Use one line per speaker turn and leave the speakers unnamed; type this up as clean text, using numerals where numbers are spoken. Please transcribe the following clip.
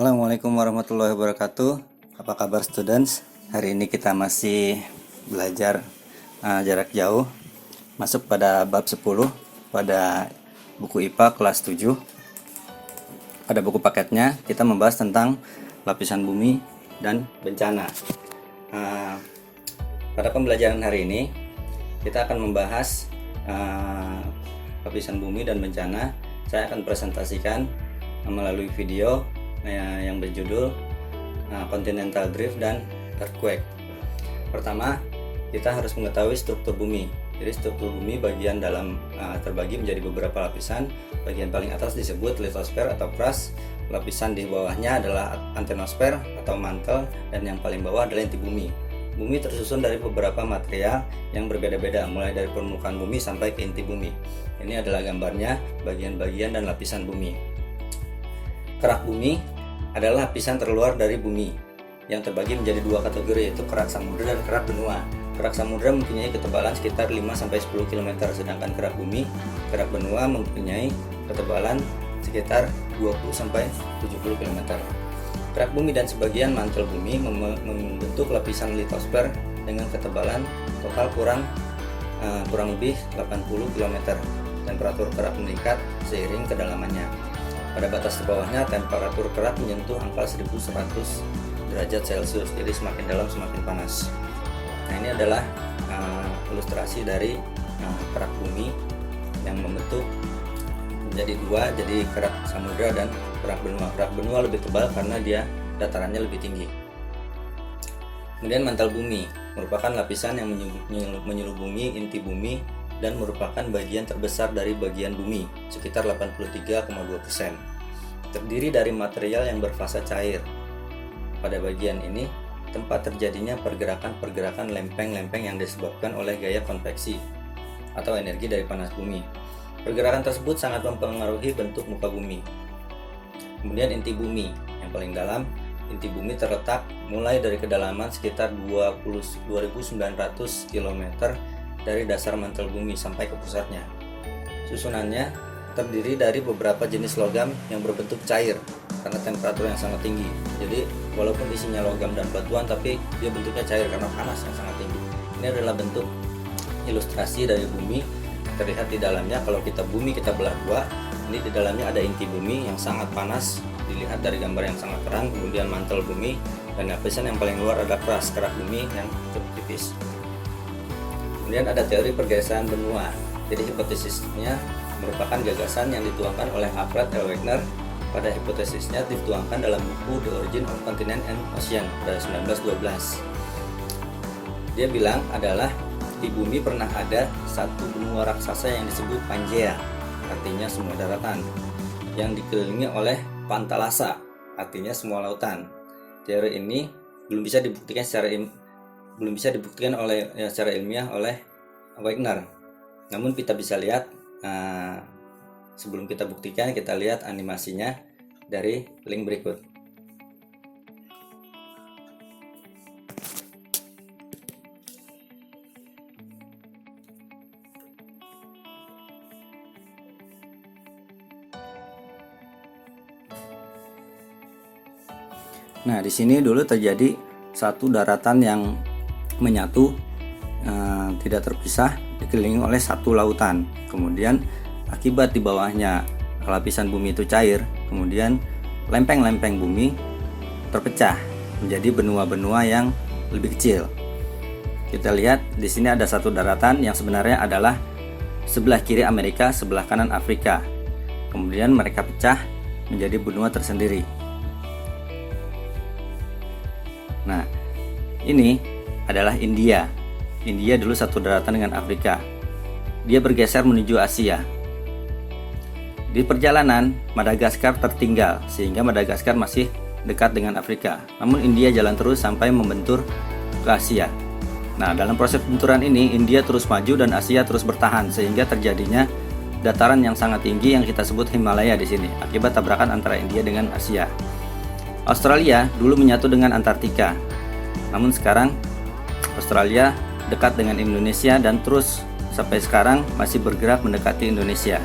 Assalamualaikum warahmatullahi wabarakatuh. Apa kabar students? Hari ini kita masih belajar jarak jauh. Masuk pada bab 10 pada buku IPA kelas 7. Pada buku paketnya kita membahas tentang lapisan bumi dan bencana. Pada pembelajaran hari ini kita akan membahas lapisan bumi dan bencana. Saya akan presentasikan melalui video yang berjudul Continental Drift dan Earthquake. Pertama, kita harus mengetahui struktur bumi. Jadi struktur bumi bagian dalam terbagi menjadi beberapa lapisan. Bagian paling atas disebut litosfer atau crust. Lapisan di bawahnya adalah antenosfer atau mantel, dan yang paling bawah adalah inti bumi. Bumi tersusun dari beberapa material yang berbeda-beda, mulai dari permukaan bumi sampai ke inti bumi. Ini adalah gambarnya, bagian-bagian dan lapisan bumi. Kerak bumi adalah lapisan terluar dari bumi yang terbagi menjadi dua kategori, yaitu kerak samudra dan kerak benua. Kerak samudra mempunyai ketebalan sekitar 5-10 km, sedangkan kerak benua mempunyai ketebalan sekitar 20-70 km. Kerak bumi dan sebagian mantel bumi membentuk lapisan litosfer dengan ketebalan total kurang lebih 80 km. Temperatur kerak meningkat seiring kedalamannya. Pada batas bawahnya temperatur kerak menyentuh angka 1100 derajat Celcius, jadi semakin dalam semakin panas. Nah, ini adalah ilustrasi dari kerak bumi yang membentuk menjadi dua, jadi kerak samudra dan kerak benua. Kerak benua lebih tebal karena dia datarannya lebih tinggi. Kemudian mantel bumi merupakan lapisan yang menyelubungi inti bumi dan merupakan bagian terbesar dari bagian bumi, sekitar 83,2%. Terdiri dari material yang berfasa cair. Pada bagian ini, tempat terjadinya pergerakan-pergerakan lempeng-lempeng yang disebabkan oleh gaya konveksi atau energi dari panas bumi. Pergerakan tersebut sangat mempengaruhi bentuk muka bumi. Kemudian inti bumi, yang paling dalam, inti bumi terletak mulai dari kedalaman sekitar 2.900 km dari dasar mantel bumi sampai ke pusatnya. Susunannya terdiri dari beberapa jenis logam yang berbentuk cair karena temperatur yang sangat tinggi. Jadi walaupun isinya logam dan batuan, tapi dia bentuknya cair karena panas yang sangat tinggi. Ini adalah bentuk ilustrasi dari bumi. Terlihat di dalamnya, kalau bumi kita belah dua, ini di dalamnya ada inti bumi yang sangat panas, dilihat dari gambar yang sangat terang. Kemudian mantel bumi, dan lapisan yang paling luar ada crust, kerak bumi yang cukup tipis. Kemudian ada teori pergeseran benua. Jadi hipotesisnya merupakan gagasan yang dituangkan oleh Alfred L. Wegener. Pada hipotesisnya dituangkan dalam buku The Origin of Continents and Oceans pada 1912. Dia bilang adalah di bumi pernah ada satu benua raksasa yang disebut Pangea, artinya semua daratan, yang dikelilingi oleh Pantalasa, artinya semua lautan. Teori ini belum bisa dibuktikan secara ilmiah oleh Wegener. Namun kita bisa lihat, sebelum kita buktikan, kita lihat animasinya dari link berikut. Nah, di sini dulu terjadi satu daratan yang menyatu, tidak terpisah, dikelilingi oleh satu lautan. Kemudian akibat di bawahnya lapisan bumi itu cair, kemudian lempeng-lempeng bumi terpecah menjadi benua-benua yang lebih kecil. Kita lihat di sini ada satu daratan yang sebenarnya adalah sebelah kiri Amerika, sebelah kanan Afrika. Kemudian mereka pecah menjadi benua tersendiri. Nah, ini adalah India. India dulu satu daratan dengan Afrika. Dia bergeser menuju Asia. Di perjalanan, Madagaskar tertinggal sehingga Madagaskar masih dekat dengan Afrika. Namun India jalan terus sampai membentur ke Asia. Nah, dalam proses benturan ini India terus maju dan Asia terus bertahan sehingga terjadinya dataran yang sangat tinggi yang kita sebut Himalaya di sini akibat tabrakan antara India dengan Asia. Australia dulu menyatu dengan Antartika. Namun sekarang Australia dekat dengan Indonesia dan terus sampai sekarang masih bergerak mendekati Indonesia.